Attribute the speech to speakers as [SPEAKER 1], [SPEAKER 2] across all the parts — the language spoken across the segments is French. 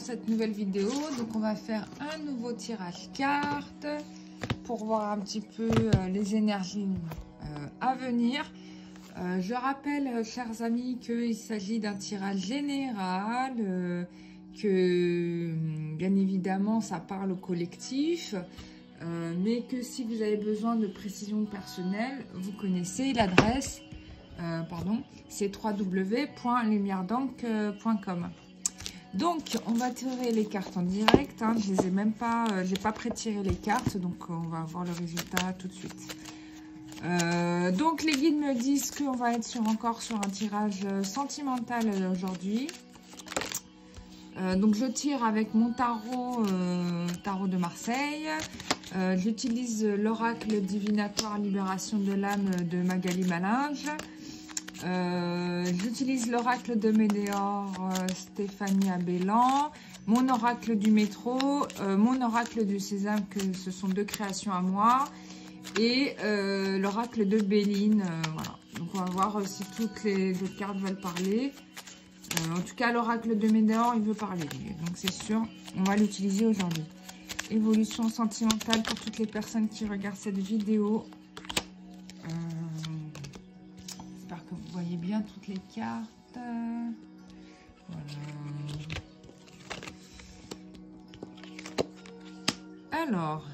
[SPEAKER 1] cette nouvelle vidéo. Donc on va faire un nouveau tirage carte pour voir un petit peu les énergies à venir. Je rappelle, chers amis, qu'il s'agit d'un tirage général, que bien évidemment ça parle au collectif, mais que si vous avez besoin de précision personnelle, vous connaissez l'adresse, c'est www.lumieredank.com. Donc on va tirer les cartes en direct, hein. Je les ai même pas, j'ai pas pré-tiré les cartes, donc on va voir le résultat tout de suite. Donc les guides me disent qu'on va être encore sur un tirage sentimental aujourd'hui. Donc je tire avec mon tarot, tarot de Marseille. J'utilise l'oracle divinatoire libération de l'âme de Magali Malinge. J'utilise l'oracle de Médéor Stéphanie Abellan, mon oracle du métro, mon oracle du sésame, que ce sont deux créations à moi, et l'oracle de Béline. Voilà. Donc on va voir si toutes les autres cartes veulent parler. En tout cas, l'oracle de Médéor, il veut parler, donc c'est sûr, on va l'utiliser aujourd'hui. Évolution sentimentale pour toutes les personnes qui regardent cette vidéo. J'espère que vous voyez bien toutes les cartes. Voilà. Alors,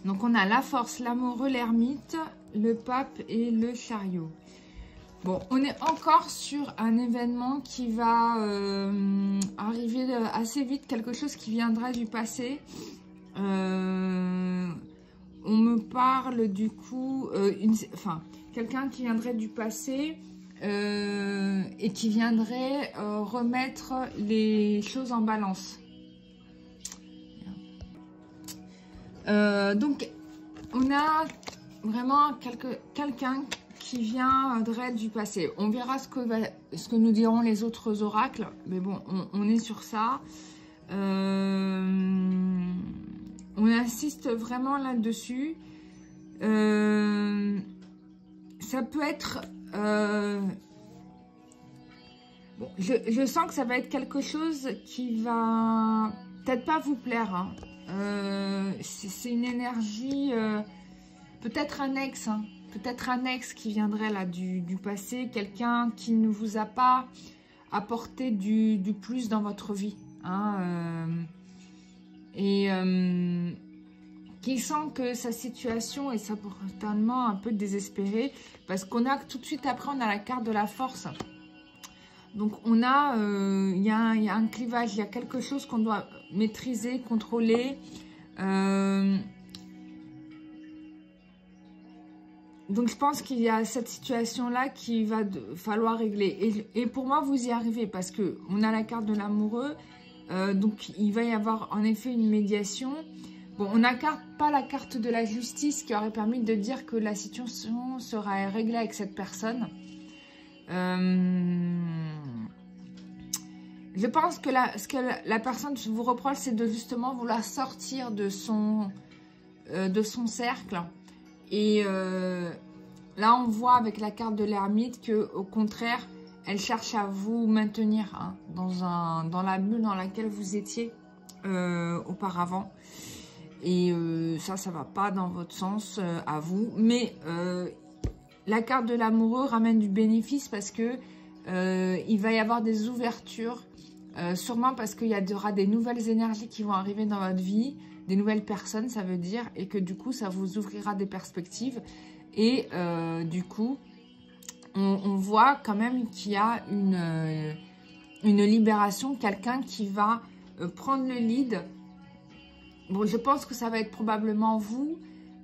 [SPEAKER 1] donc on a la force, l'amoureux, l'ermite, le pape et le chariot. Bon, on est encore sur un événement qui va arriver assez vite, quelque chose qui viendra du passé. On me parle du coup, quelqu'un qui viendrait du passé et qui viendrait remettre les choses en balance. Donc, on a vraiment quelqu'un qui viendrait du passé. On verra ce que nous diront les autres oracles, mais bon, on est sur ça. On insiste vraiment là-dessus. Ça peut être... bon, je sens que ça va être quelque chose qui va peut-être pas vous plaire, hein. C'est une énergie... peut-être un ex, hein. Peut-être un ex qui viendrait là du passé, quelqu'un qui ne vous a pas apporté du plus dans votre vie, hein, qui sent que sa situation est certainement un peu désespérée, parce qu'on a tout de suite après, on a la carte de la force. Donc on a, il y a un clivage, il y a quelque chose qu'on doit maîtriser, contrôler. Donc, je pense qu'il y a cette situation-là qui va falloir régler. Et pour moi, vous y arrivez parce qu'on a la carte de l'amoureux. Donc, il va y avoir en effet une médiation. Bon, on n'a pas la carte de la justice qui aurait permis de dire que la situation sera réglée avec cette personne. Je pense que ce que la personne vous reproche, c'est de justement vouloir sortir de son cercle. Et là, on voit avec la carte de l'ermite que, au contraire, elle cherche à vous maintenir, hein, dans la bulle dans laquelle vous étiez auparavant. Et ça va pas dans votre sens à vous. Mais la carte de l'amoureux ramène du bénéfice parce que il va y avoir des ouvertures, sûrement parce qu'il y aura des nouvelles énergies qui vont arriver dans votre vie. Des nouvelles personnes, ça veut dire, et que du coup, ça vous ouvrira des perspectives. Et du coup, on voit quand même qu'il y a une libération, quelqu'un qui va prendre le lead. Bon, je pense que ça va être probablement vous,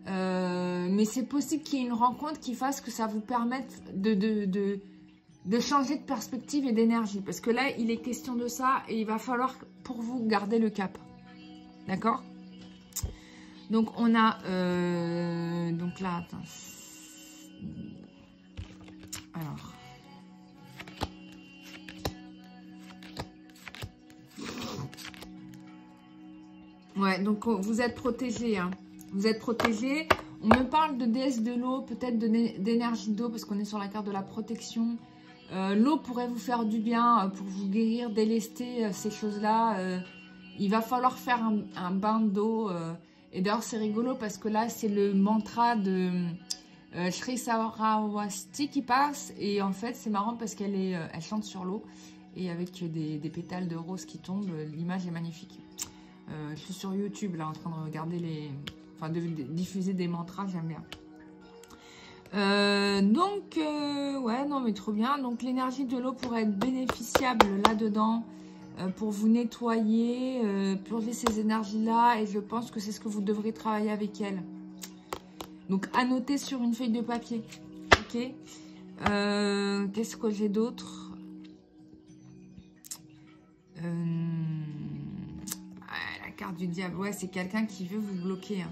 [SPEAKER 1] mais c'est possible qu'il y ait une rencontre qui fasse que ça vous permette de changer de perspective et d'énergie. Parce que là, il est question de ça et il va falloir pour vous garder le cap. D'accord ? Donc, on a... donc là, attends. Alors. Ouais, donc vous êtes protégés. Hein. Vous êtes protégés. On me parle de déesse de l'eau, peut-être d'énergie d'eau, parce qu'on est sur la carte de la protection. L'eau pourrait vous faire du bien pour vous guérir, délester ces choses-là. Il va falloir faire un bain d'eau. Et d'ailleurs, c'est rigolo parce que là, c'est le mantra de Sri Saravasti qui passe. Et en fait, c'est marrant parce elle chante sur l'eau. Et avec des pétales de rose qui tombent, l'image est magnifique. Je suis sur YouTube là en train de regarder de diffuser des mantras, j'aime bien. Ouais, non mais trop bien. Donc l'énergie de l'eau pourrait être bénéficiable là-dedans pour vous nettoyer, purger ces énergies-là. Et je pense que c'est ce que vous devrez travailler avec elle. Donc à noter sur une feuille de papier. Ok. Qu'est-ce que j'ai d'autre? La carte du diable, ouais, c'est quelqu'un qui veut vous bloquer. Hein.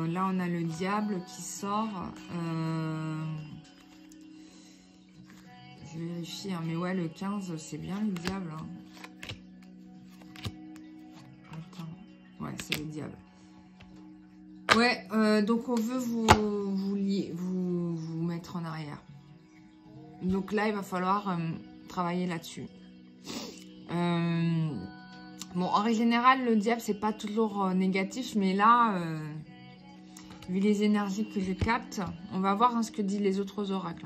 [SPEAKER 1] Là, on a le diable qui sort. Je vérifie, hein, mais ouais, le 15, c'est bien le diable. Hein. Attends, ouais, c'est le diable. Ouais, donc on veut vous mettre en arrière. Donc là, il va falloir travailler là-dessus. Bon, en règle générale, le diable, c'est pas toujours négatif, mais là, vu les énergies que je capte, on va voir hein, ce que disent les autres oracles.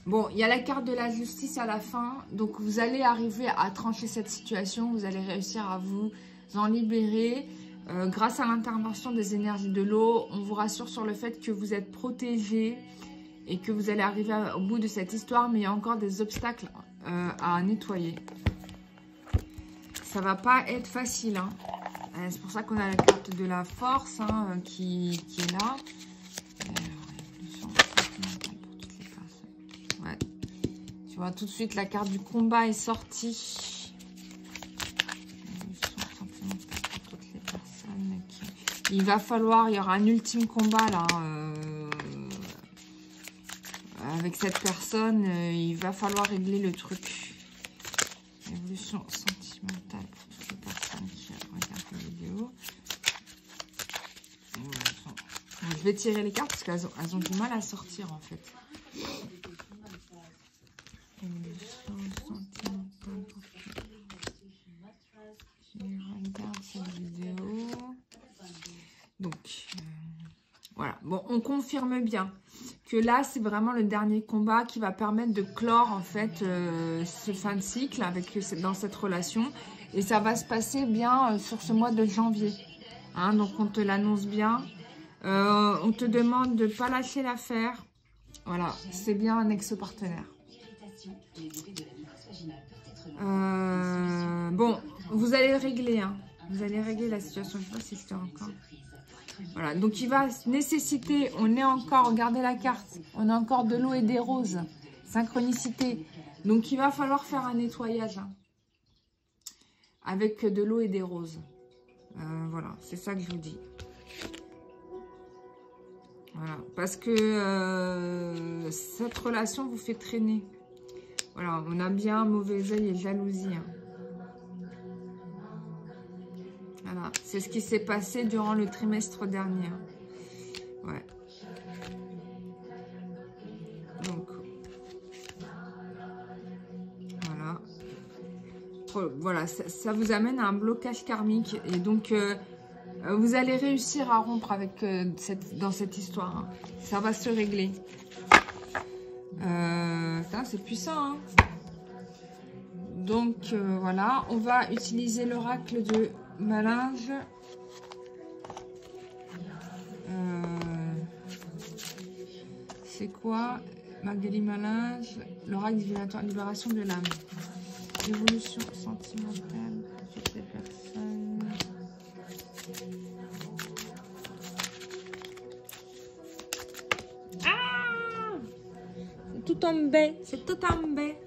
[SPEAKER 1] Bon, il y a la carte de la justice à la fin, donc vous allez arriver à trancher cette situation, vous allez réussir à vous en libérer. Grâce à l'intervention des énergies de l'eau, on vous rassure sur le fait que vous êtes protégé et que vous allez arriver au bout de cette histoire, mais il y a encore des obstacles à nettoyer. Ça va pas être facile. Hein. C'est pour ça qu'on a la carte de la force hein, qui est là. Ouais. Tu vois, tout de suite, la carte du combat est sortie. Il va falloir, il y aura un ultime combat là avec cette personne. Il va falloir régler le truc. Évolution sentimentale pour toutes les personnes qui regardent la vidéo. Je vais tirer les cartes parce qu'elles ont du mal à sortir en fait. Évolution sentimentale pour qui regarde cette vidéo. Donc, voilà. Bon, on confirme bien que là, c'est vraiment le dernier combat qui va permettre de clore, en fait, ce fin de cycle dans cette relation. Et ça va se passer bien sur ce mois de janvier. Hein, donc, on te l'annonce bien. On te demande de ne pas lâcher l'affaire. Voilà, c'est bien un ex-partenaire. Bon, vous allez régler, hein. Vous allez régler la situation. Je ne sais pas si c'était encore... Voilà, donc il va nécessiter, on est encore, regardez la carte, on a encore de l'eau et des roses, synchronicité. Donc il va falloir faire un nettoyage hein, avec de l'eau et des roses. Voilà, c'est ça que je vous dis. Voilà, parce que cette relation vous fait traîner. Voilà, on a bien mauvais œil et jalousie. Hein. Voilà, c'est ce qui s'est passé durant le trimestre dernier. Ouais. Donc, voilà. Voilà, ça vous amène à un blocage karmique. Et donc, vous allez réussir à rompre avec dans cette histoire. Hein. Ça va se régler. C'est puissant. Hein. Donc, voilà. On va utiliser l'oracle de... Malinge. C'est quoi Magali Malinge, l'oracle divinatoire, libération de l'âme. Évolution sentimentale pour toutes les personnes. Ah, c'est tout tombé, c'est tout tombé.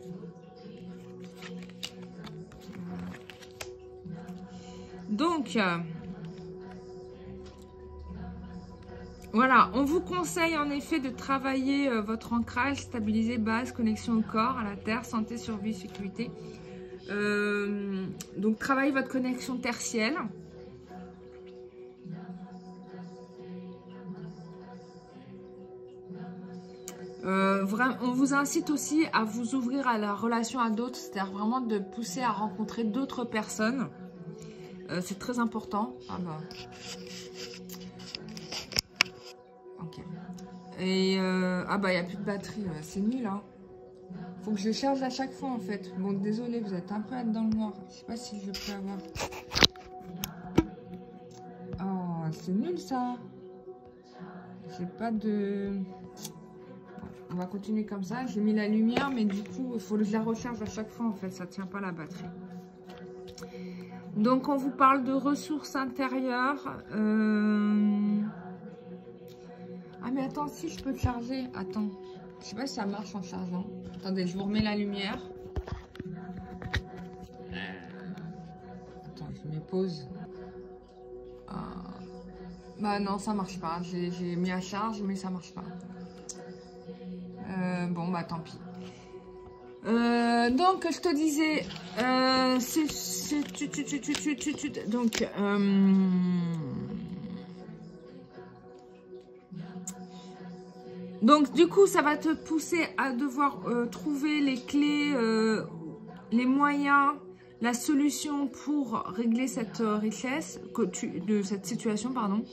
[SPEAKER 1] Donc, voilà, on vous conseille en effet de travailler votre ancrage, stabiliser, base, connexion au corps, à la terre, santé, survie, sécurité. Donc, travaillez votre connexion tertielle. on vous incite aussi à vous ouvrir à la relation à d'autres, c'est-à-dire vraiment de pousser à rencontrer d'autres personnes. C'est très important. Ah bah. Ok. Et ah bah il n'y a plus de batterie, c'est nul hein. Faut que je charge à chaque fois en fait. Bon désolé, vous êtes un peu dans le noir. Je sais pas si je peux avoir. Oh c'est nul ça. J'ai pas de... Bon, on va continuer comme ça. J'ai mis la lumière mais du coup il faut que je la recharge à chaque fois en fait. Ça tient pas la batterie. Donc on vous parle de ressources intérieures. Ah mais attends, si je peux charger. Attends, je sais pas si ça marche en chargeant. Attendez, je vous remets la lumière. Attends, je mets pause. Bah non, ça marche pas. J'ai mis à charge, mais ça marche pas. Bon, bah tant pis. Donc, je te disais, donc, donc, du coup, ça va te pousser à devoir trouver les clés, les moyens, la solution pour régler cette richesse, de cette situation, pardon.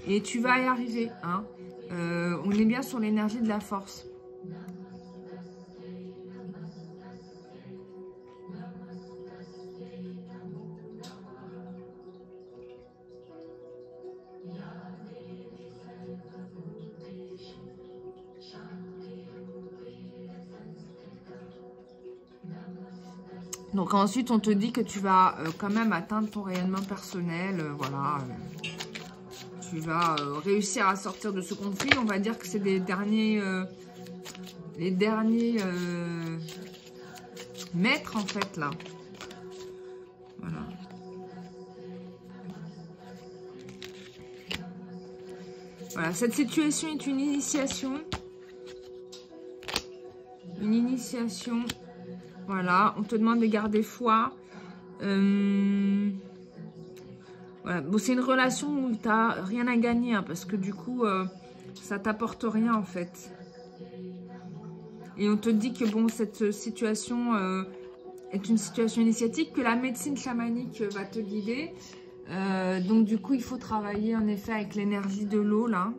[SPEAKER 1] Et tu vas y arriver. Hein. On est bien sur l'énergie de la force. Donc ensuite, on te dit que tu vas quand même atteindre ton rayonnement personnel. Voilà. Tu vas réussir à sortir de ce conflit. On va dire que c'est les derniers maîtres, en fait, là. Voilà. Voilà. Cette situation est une initiation. Une initiation. Voilà, on te demande de garder foi. Voilà. Bon, c'est une relation où tu n'as rien à gagner, hein, parce que du coup, ça t'apporte rien en fait. Et on te dit que bon, cette situation est une situation initiatique, que la médecine chamanique va te guider. Donc du coup, il faut travailler en effet avec l'énergie de l'eau là.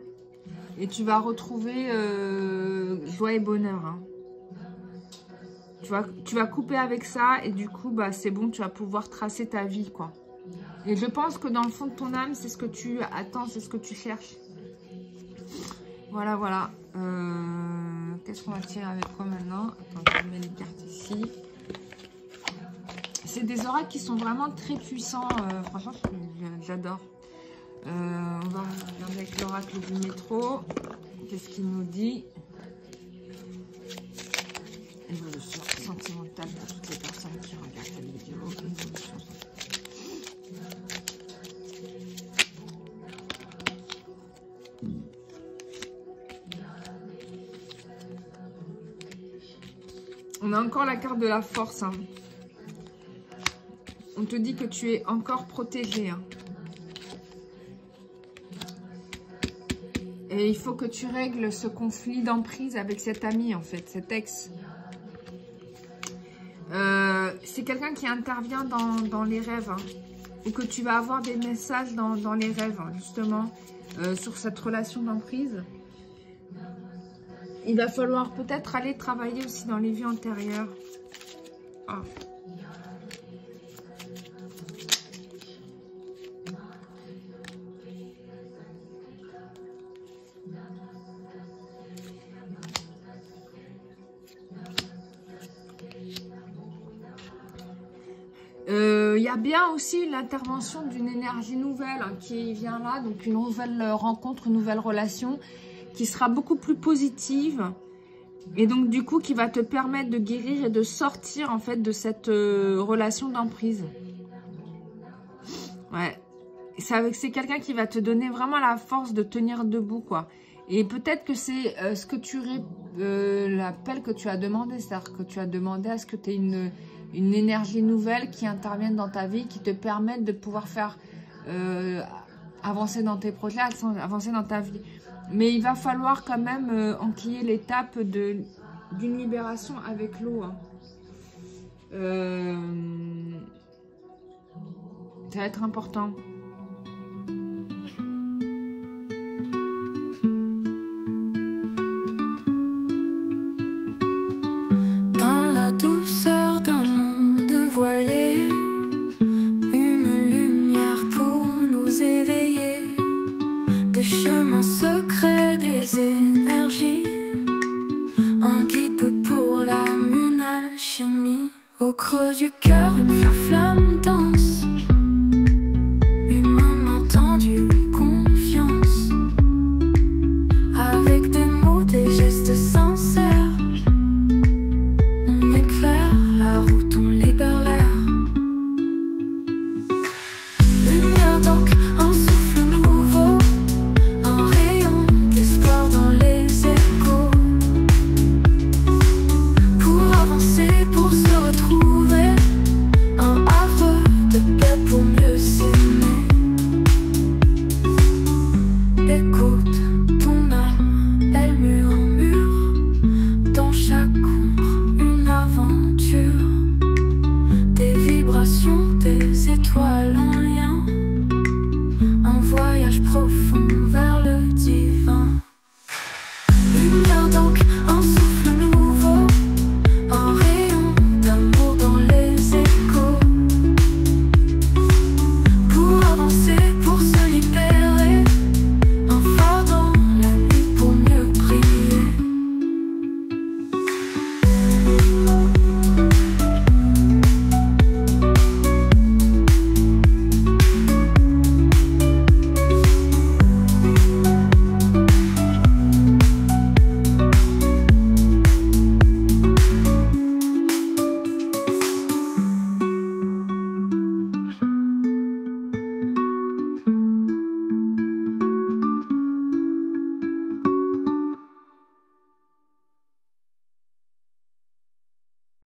[SPEAKER 1] Et tu vas retrouver joie et bonheur. Hein. Tu vas couper avec ça et du coup, bah, c'est bon, tu vas pouvoir tracer ta vie, quoi. Et je pense que dans le fond de ton âme, c'est ce que tu attends, c'est ce que tu cherches. Voilà, voilà. Qu'est-ce qu'on va tirer avec quoi maintenant? Attends, je mets les cartes ici. C'est des oracles qui sont vraiment très puissants. Franchement, j'adore. On va regarder avec l'oracle du métro. Qu'est-ce qu'il nous dit? Évolution sentimentale pour toutes les personnes qui regardent cette vidéo. Évolution. On a encore la carte de la force. Hein. On te dit que tu es encore protégé. Hein. Et il faut que tu règles ce conflit d'emprise avec cet ami, en fait, cet ex. C'est quelqu'un qui intervient dans les rêves. Hein, ou que tu vas avoir des messages dans les rêves, hein, justement, sur cette relation d'emprise. Il va falloir peut-être aller travailler aussi dans les vies antérieures. Oh. Il y a bien aussi l'intervention d'une énergie nouvelle hein, qui vient là, donc une nouvelle rencontre, une nouvelle relation qui sera beaucoup plus positive et donc du coup qui va te permettre de guérir et de sortir en fait de cette relation d'emprise. Ouais, c'est quelqu'un qui va te donner vraiment la force de tenir debout quoi. Et peut-être que c'est ce que tu l'appel que tu as demandé, c'est-à-dire que tu as demandé à ce que tu aies une énergie nouvelle qui intervienne dans ta vie, qui te permette de pouvoir faire avancer dans tes projets, avancer dans ta vie. Mais il va falloir quand même enquiller l'étape d'une libération avec l'eau. Hein. Ça va être important.